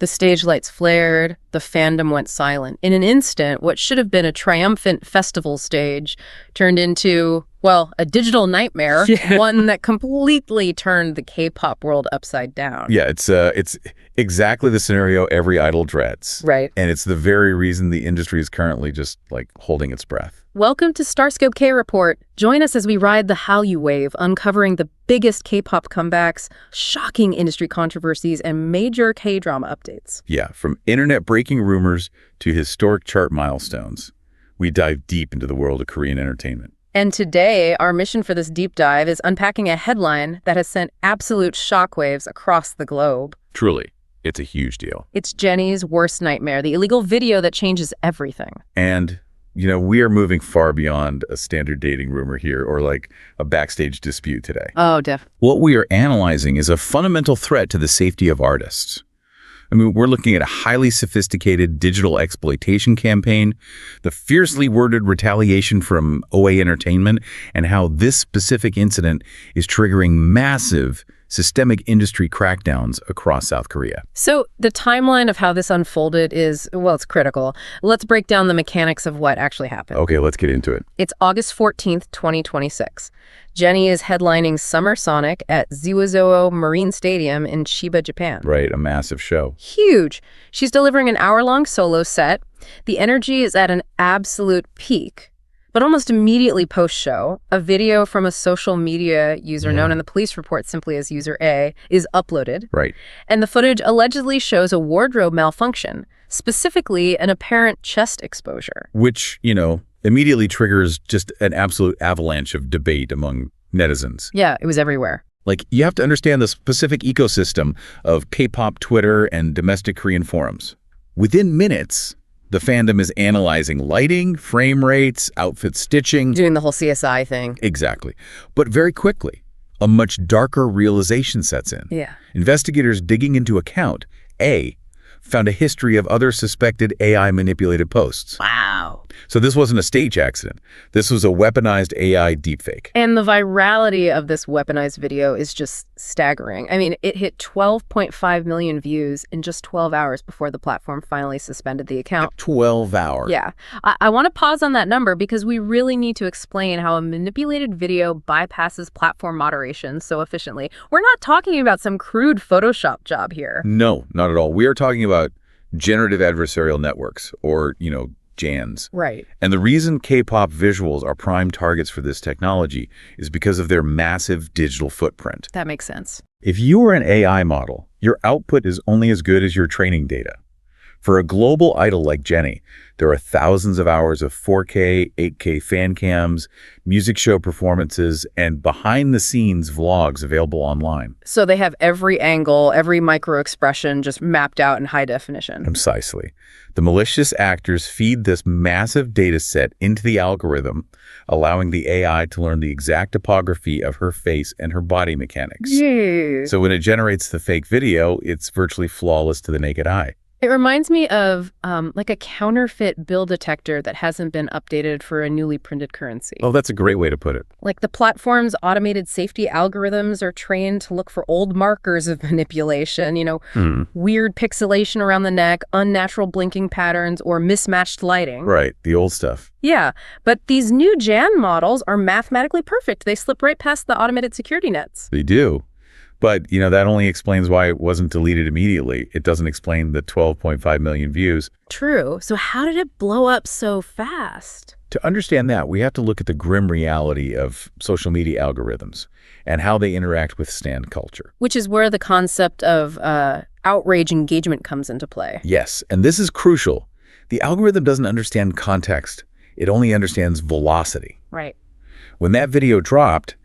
The stage lights flared, the fandom went silent. In an instant, what should have been a triumphant festival stage turned into, well, a digital nightmare, one that completely turned the K-pop world upside down. Yeah, it's exactly the scenario every idol dreads. Right. And it's the very reason the industry is currently just, like, holding its breath. Welcome to StarScope K-Report. Join us as we ride the Hallyu wave, uncovering the biggest K-pop comebacks, shocking industry controversies, and major K-drama updates. Yeah, from internet-breaking rumors to historic chart milestones, we dive deep into the world of Korean entertainment. And today, our mission for this deep dive is unpacking a headline that has sent absolute shockwaves across the globe. Truly, it's a huge deal. It's Jennie's worst nightmare, the illegal video that changes everything. And you know, we are moving far beyond a standard dating rumor here or like a backstage dispute today. Oh, definitely. What we are analyzing is a fundamental threat to the safety of artists. I mean, we're looking at a highly sophisticated digital exploitation campaign, the fiercely worded retaliation from OA Entertainment, and how this specific incident is triggering massive systemic industry crackdowns across South Korea. So the timeline of how this unfolded is, well, it's critical. Let's break down the mechanics of what actually happened. Okay, let's get into it. It's August 14th, 2026. Jennie is headlining Summer Sonic at Ziwazo Marine Stadium in Chiba, Japan. Right, a massive show. Huge. She's delivering an hour-long solo set. The energy is at an absolute peak. But almost immediately post-show, a video from a social media user known in the police report simply as User A is uploaded. Right. And the footage allegedly shows a wardrobe malfunction, specifically an apparent chest exposure. Which, you know, immediately triggers just an absolute avalanche of debate among netizens. Yeah, it was everywhere. Like, you have to understand the specific ecosystem of K-pop Twitter and domestic Korean forums. Within minutes, the fandom is analyzing lighting, frame rates, outfit stitching. Doing the whole CSI thing. Exactly. But very quickly, a much darker realization sets in. Yeah. Investigators digging into account A found a history of other suspected AI-manipulated posts. Wow. So this wasn't a stage accident. This was a weaponized AI deepfake. And the virality of this weaponized video is just staggering. I mean, it hit 12.5 million views in just 12 hours before the platform finally suspended the account. 12 hours. Yeah. I want to pause on that number because we really need to explain how a manipulated video bypasses platform moderation so efficiently. We're not talking about some crude Photoshop job here. No, not at all. We are talking about generative adversarial networks, or, you know, JENNIE'S. Right. And the reason K-pop visuals are prime targets for this technology is because of their massive digital footprint. That makes sense. If you are an AI model, your output is only as good as your training data. For a global idol like Jennie, there are thousands of hours of 4K, 8K fan cams, music show performances, and behind-the-scenes vlogs available online. So they have every angle, every micro-expression just mapped out in high definition. Precisely. The malicious actors feed this massive data set into the algorithm, allowing the AI to learn the exact topography of her face and her body mechanics. Yeah. So when it generates the fake video, it's virtually flawless to the naked eye. It reminds me of like a counterfeit bill detector that hasn't been updated for a newly printed currency. Oh, that's a great way to put it. Like the platform's automated safety algorithms are trained to look for old markers of manipulation, you know, weird pixelation around the neck, unnatural blinking patterns, or mismatched lighting. Right, the old stuff. Yeah, but these new Jan models are mathematically perfect. They slip right past the automated security nets. They do. But, you know, that only explains why it wasn't deleted immediately. It doesn't explain the 12.5 million views. True. So how did it blow up so fast? To understand that, we have to look at the grim reality of social media algorithms and how they interact with stan culture. Which is where the concept of outrage engagement comes into play. Yes, and this is crucial. The algorithm doesn't understand context. It only understands velocity. Right. When that video dropped,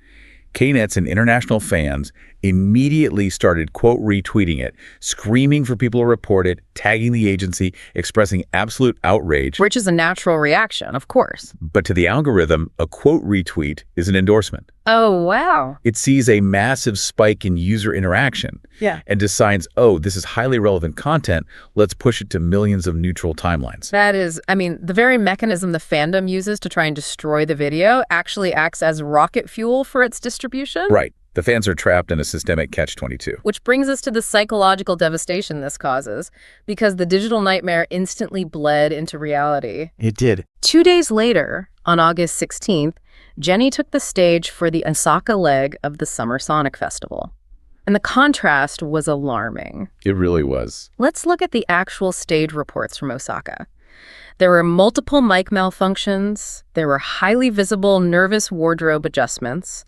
Knets and international fans immediately started, quote, retweeting it, screaming for people to report it, tagging the agency, expressing absolute outrage. Which is a natural reaction, of course. But to the algorithm, a quote retweet is an endorsement. Oh, wow. It sees a massive spike in user interaction and decides, oh, this is highly relevant content. Let's push it to millions of neutral timelines. That is, I mean, the very mechanism the fandom uses to try and destroy the video actually acts as rocket fuel for its distribution. Right. The fans are trapped in a systemic catch-22. Which brings us to the psychological devastation this causes, because the digital nightmare instantly bled into reality. It did. 2 days later, on August 16th, Jennie took the stage for the Osaka leg of the Summer Sonic Festival. And the contrast was alarming. It really was. Let's look at the actual stage reports from Osaka. There were multiple mic malfunctions. There were highly visible nervous wardrobe adjustments.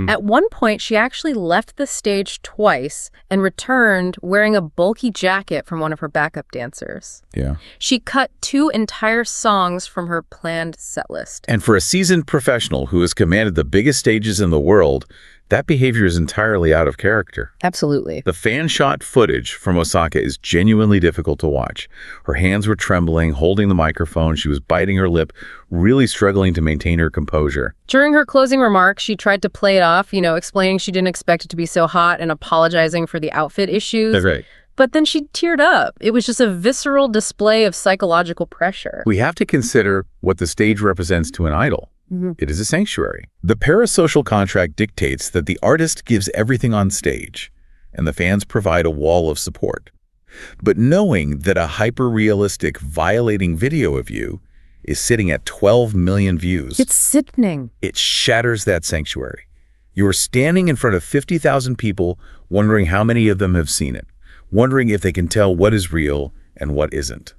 At one point, she actually left the stage twice and returned wearing a bulky jacket from one of her backup dancers. Yeah. She cut 2 entire songs from her planned set list. And for a seasoned professional who has commanded the biggest stages in the world, that behavior is entirely out of character. Absolutely. The fan-shot footage from Osaka is genuinely difficult to watch. Her hands were trembling, holding the microphone. She was biting her lip, really struggling to maintain her composure. During her closing remarks, she tried to play it off, explaining she didn't expect it to be so hot and apologizing for the outfit issues. That's right. But then she teared up. It was just a visceral display of psychological pressure. We have to consider what the stage represents to an idol. It is a sanctuary. The parasocial contract dictates that the artist gives everything on stage, and the fans provide a wall of support. But knowing that a hyper-realistic, violating video of you is sitting at 12 million views, it's sickening. It shatters that sanctuary. You are standing in front of 50,000 people, wondering how many of them have seen it, wondering if they can tell what is real and what isn't.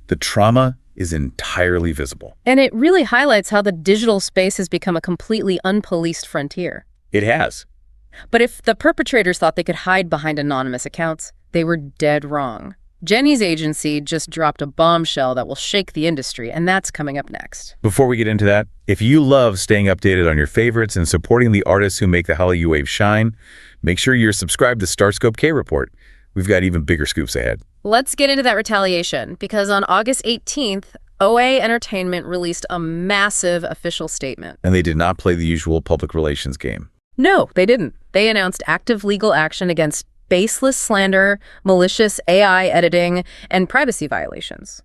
The trauma is entirely visible. And it really highlights how the digital space has become a completely unpoliced frontier. It has. But if the perpetrators thought they could hide behind anonymous accounts, they were dead wrong. Jennie's agency just dropped a bombshell that will shake the industry, and that's coming up next. Before we get into that, if you love staying updated on your favorites and supporting the artists who make the Hallyu Wave shine, make sure you're subscribed to StarScope K-Report. We've got even bigger scoops ahead. Let's get into that retaliation, because on August 18th, OA Entertainment released a massive official statement. And they did not play the usual public relations game. No, they didn't. They announced active legal action against baseless slander, malicious AI editing, and privacy violations.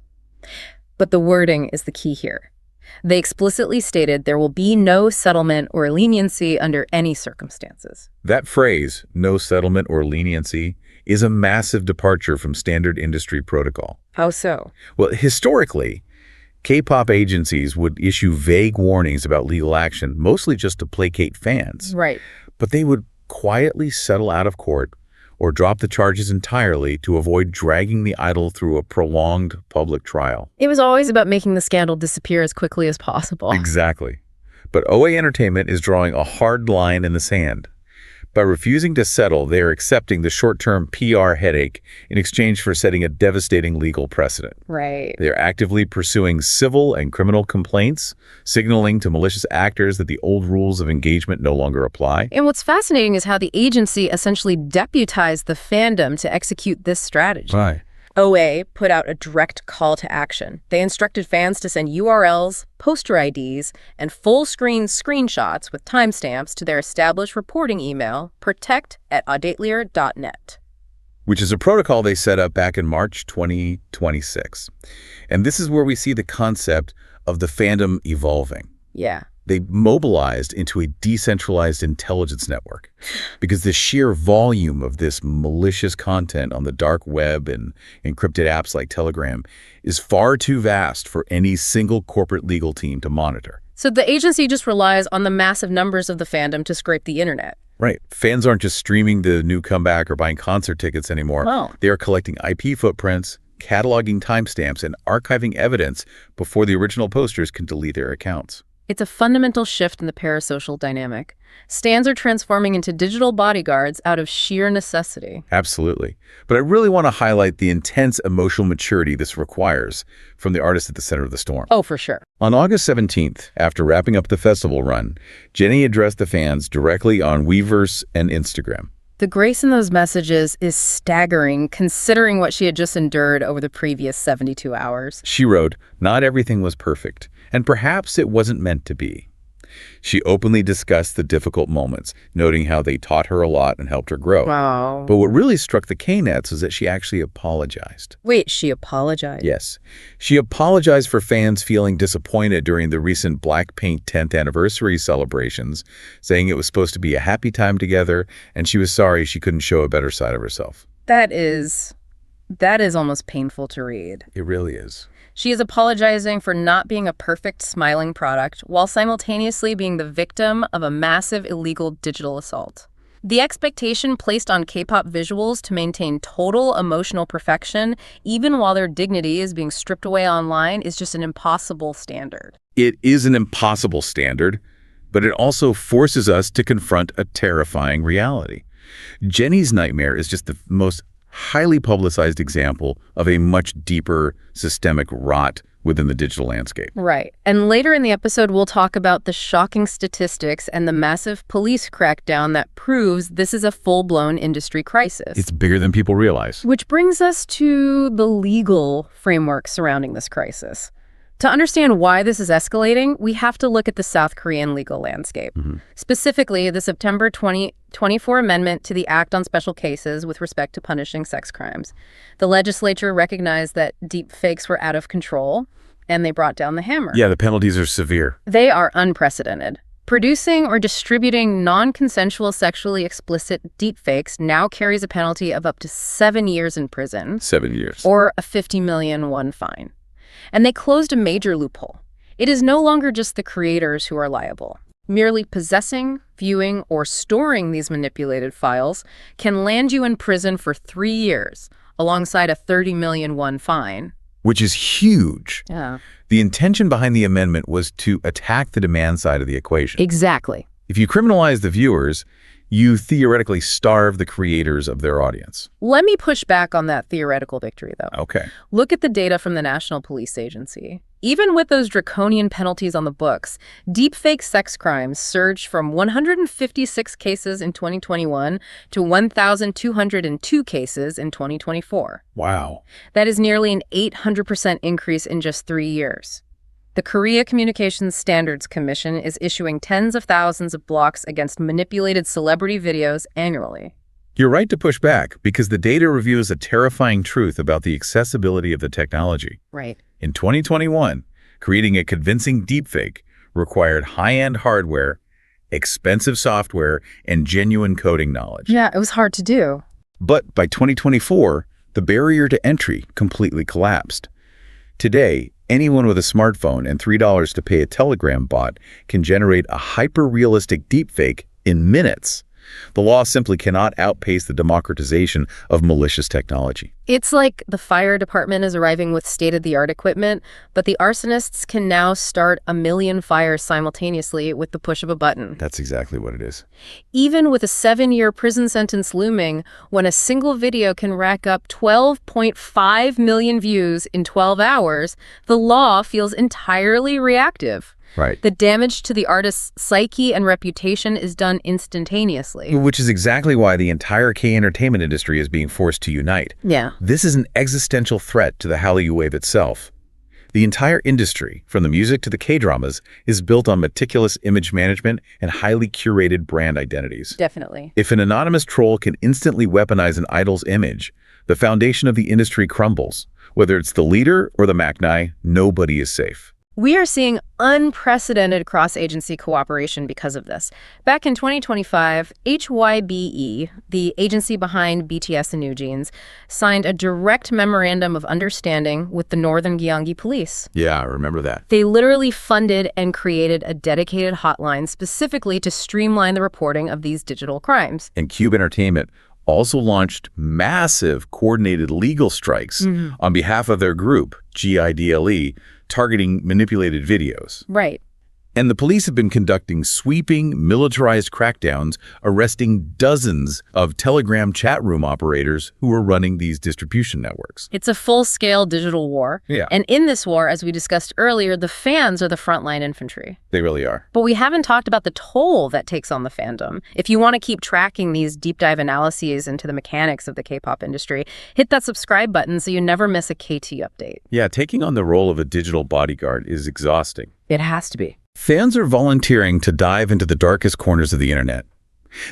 But the wording is the key here. They explicitly stated there will be no settlement or leniency under any circumstances. That phrase, no settlement or leniency, is a massive departure from standard industry protocol. How so? Well, historically, K-pop agencies would issue vague warnings about legal action, mostly just to placate fans. Right. But they would quietly settle out of court or drop the charges entirely to avoid dragging the idol through a prolonged public trial. It was always about making the scandal disappear as quickly as possible. Exactly. But OA Entertainment is drawing a hard line in the sand. By refusing to settle, they are accepting the short-term PR headache in exchange for setting a devastating legal precedent. Right. They are actively pursuing civil and criminal complaints, signaling to malicious actors that the old rules of engagement no longer apply. And what's fascinating is how the agency essentially deputized the fandom to execute this strategy. Right. OA put out a direct call to action. They instructed fans to send URLs, poster IDs, and full-screen screenshots with timestamps to their established reporting email, protect@atelier.net. Which is a protocol they set up back in March 2026. And this is where we see the concept of the fandom evolving. Yeah. They mobilized into a decentralized intelligence network because the sheer volume of this malicious content on the dark web and encrypted apps like Telegram is far too vast for any single corporate legal team to monitor. So the agency just relies on the massive numbers of the fandom to scrape the internet. Right. Fans aren't just streaming the new comeback or buying concert tickets anymore. Oh. They are collecting IP footprints, cataloging timestamps, and archiving evidence before the original posters can delete their accounts. It's a fundamental shift in the parasocial dynamic. Stans are transforming into digital bodyguards out of sheer necessity. Absolutely. But I really want to highlight the intense emotional maturity this requires from the artist at the center of the storm. Oh, for sure. On August 17th, after wrapping up the festival run, Jennie addressed the fans directly on Weverse and Instagram. The grace in those messages is staggering, considering what she had just endured over the previous 72 hours. She wrote, "Not everything was perfect, and perhaps it wasn't meant to be. She openly discussed the difficult moments, noting how they taught her a lot and helped her grow. Wow. But what really struck the K-Nets was that she actually apologized. Wait, she apologized? Yes. She apologized for fans feeling disappointed during the recent BLACKPINK 10th anniversary celebrations, saying it was supposed to be a happy time together, and she was sorry she couldn't show a better side of herself. That is almost painful to read. It really is. She is apologizing for not being a perfect, smiling product while simultaneously being the victim of a massive illegal digital assault. The expectation placed on K-pop visuals to maintain total emotional perfection, even while their dignity is being stripped away online, is just an impossible standard. It is an impossible standard, but it also forces us to confront a terrifying reality. Jennie's nightmare is just the most highly publicized example of a much deeper systemic rot within the digital landscape. Right. And later in the episode, we'll talk about the shocking statistics and the massive police crackdown that proves this is a full-blown industry crisis. It's bigger than people realize. Which brings us to the legal framework surrounding this crisis. To understand why this is escalating, we have to look at the South Korean legal landscape. Specifically, the September 2024 amendment to the Act on Special Cases with respect to punishing sex crimes. The legislature recognized that deepfakes were out of control, and they brought down the hammer. Yeah, the penalties are severe. They are unprecedented. Producing or distributing non-consensual sexually explicit deepfakes now carries a penalty of up to 7 years in prison. 7 years. Or a 50 million won fine. And they closed a major loophole. It is no longer just the creators who are liable. Merely possessing, viewing, or storing these manipulated files can land you in prison for 3 years, alongside a 30 million won fine. Which is huge. Yeah. The intention behind the amendment was to attack the demand side of the equation. Exactly. If you criminalize the viewers, you theoretically starve the creators of their audience. Let me push back on that theoretical victory, though. Okay. Look at the data from the National Police Agency. Even with those draconian penalties on the books, deepfake sex crimes surged from 156 cases in 2021 to 1,202 cases in 2024. Wow. That is nearly an 800% increase in just 3 years. The Korea Communications Standards Commission is issuing tens of thousands of blocks against manipulated celebrity videos annually. You're right to push back, because the data reveals a terrifying truth about the accessibility of the technology. Right. In 2021, creating a convincing deepfake required high-end hardware, expensive software, and genuine coding knowledge. Yeah, it was hard to do. But by 2024, the barrier to entry completely collapsed. Today, anyone with a smartphone and $3 to pay a Telegram bot can generate a hyper-realistic deepfake in minutes. The law simply cannot outpace the democratization of malicious technology. It's like the fire department is arriving with state-of-the-art equipment, but the arsonists can now start a million fires simultaneously with the push of a button. That's exactly what it is. Even with a 7-year prison sentence looming, when a single video can rack up 12.5 million views in 12 hours, the law feels entirely reactive. Right. The damage to the artist's psyche and reputation is done instantaneously. Which is exactly why the entire K-entertainment industry is being forced to unite. Yeah. This is an existential threat to the Hallyu wave itself. The entire industry, from the music to the K-dramas, is built on meticulous image management and highly curated brand identities. Definitely. If an anonymous troll can instantly weaponize an idol's image, the foundation of the industry crumbles. Whether it's the leader or the Maknae, nobody is safe. We are seeing unprecedented cross-agency cooperation because of this. Back in 2025, HYBE, the agency behind BTS and NewJeans, signed a direct memorandum of understanding with the Northern Gyeonggi Police. Yeah, I remember that. They literally funded and created a dedicated hotline specifically to streamline the reporting of these digital crimes. And Cube Entertainment also launched massive coordinated legal strikes on behalf of their group, GIDLE, targeting manipulated videos. Right. And the police have been conducting sweeping, militarized crackdowns, arresting dozens of Telegram chat room operators who were running these distribution networks. It's a full-scale digital war. Yeah. And in this war, as we discussed earlier, the fans are the frontline infantry. They really are. But we haven't talked about the toll that takes on the fandom. If you want to keep tracking these deep dive analyses into the mechanics of the K-pop industry, hit that subscribe button so you never miss a KT update. Yeah, taking on the role of a digital bodyguard is exhausting. It has to be. Fans are volunteering to dive into the darkest corners of the internet.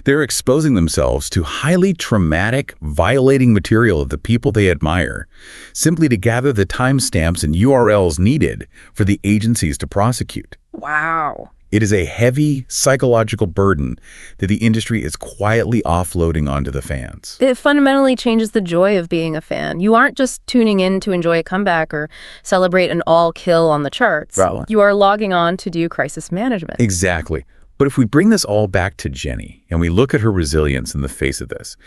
They're exposing themselves to highly traumatic, violating material of the people they admire, simply to gather the timestamps and URLs needed for the agencies to prosecute. Wow. It is a heavy psychological burden that the industry is quietly offloading onto the fans. It fundamentally changes the joy of being a fan. You aren't just tuning in to enjoy a comeback or celebrate an all-kill on the charts. Right. You are logging on to do crisis management. Exactly. But if we bring this all back to Jennie and we look at her resilience in the face of this,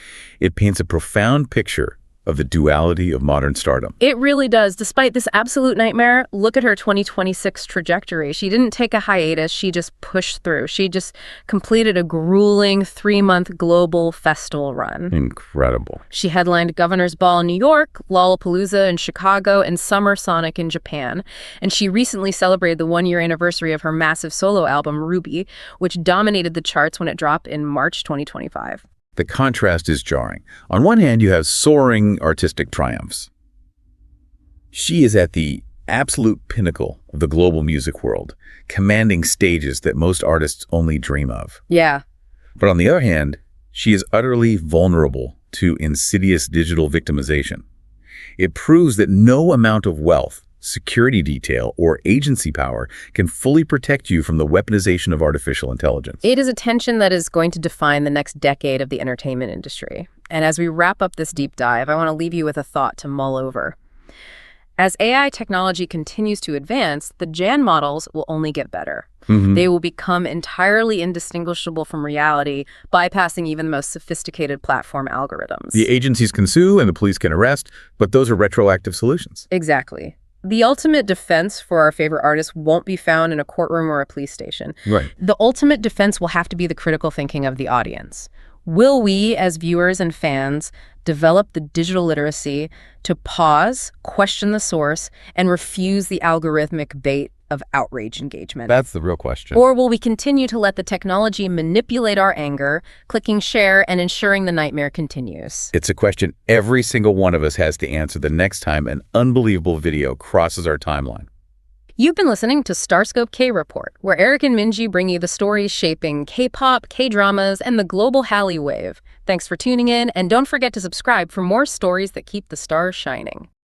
it paints a profound picture of the duality of modern stardom. It really does. Despite this absolute nightmare, look at her 2026 trajectory. She didn't take a hiatus. She just pushed through. She just completed a grueling 3-month global festival run. Incredible. She headlined Governor's Ball in New York, Lollapalooza in Chicago, and Summer Sonic in Japan. And she recently celebrated the 1-year anniversary of her massive solo album, Ruby, which dominated the charts when it dropped in March 2025. The contrast is jarring. On one hand, you have soaring artistic triumphs. She is at the absolute pinnacle of the global music world, commanding stages that most artists only dream of. Yeah. But on the other hand, she is utterly vulnerable to insidious digital victimization. It proves that no amount of wealth, security detail, or agency power can fully protect you from the weaponization of artificial intelligence. It is a tension that is going to define the next decade of the entertainment industry. And as we wrap up this deep dive, I want to leave you with a thought to mull over. As AI technology continues to advance, the Jan models will only get better. They will become entirely indistinguishable from reality, bypassing even the most sophisticated platform algorithms. The agencies can sue and the police can arrest, but those are retroactive solutions. Exactly. The ultimate defense for our favorite artists won't be found in a courtroom or a police station. Right. The ultimate defense will have to be the critical thinking of the audience. Will we, as viewers and fans, develop the digital literacy to pause, question the source, and refuse the algorithmic bait of outrage engagement? That's the real question. Or will we continue to let the technology manipulate our anger, clicking share and ensuring the nightmare continues? It's a question every single one of us has to answer the next time an unbelievable video crosses our timeline. You've been listening to StarScope K-Report, where Eric and Minji bring you the stories shaping K-pop, K-dramas, and the global Hallyu wave. Thanks for tuning in, and don't forget to subscribe for more stories that keep the stars shining.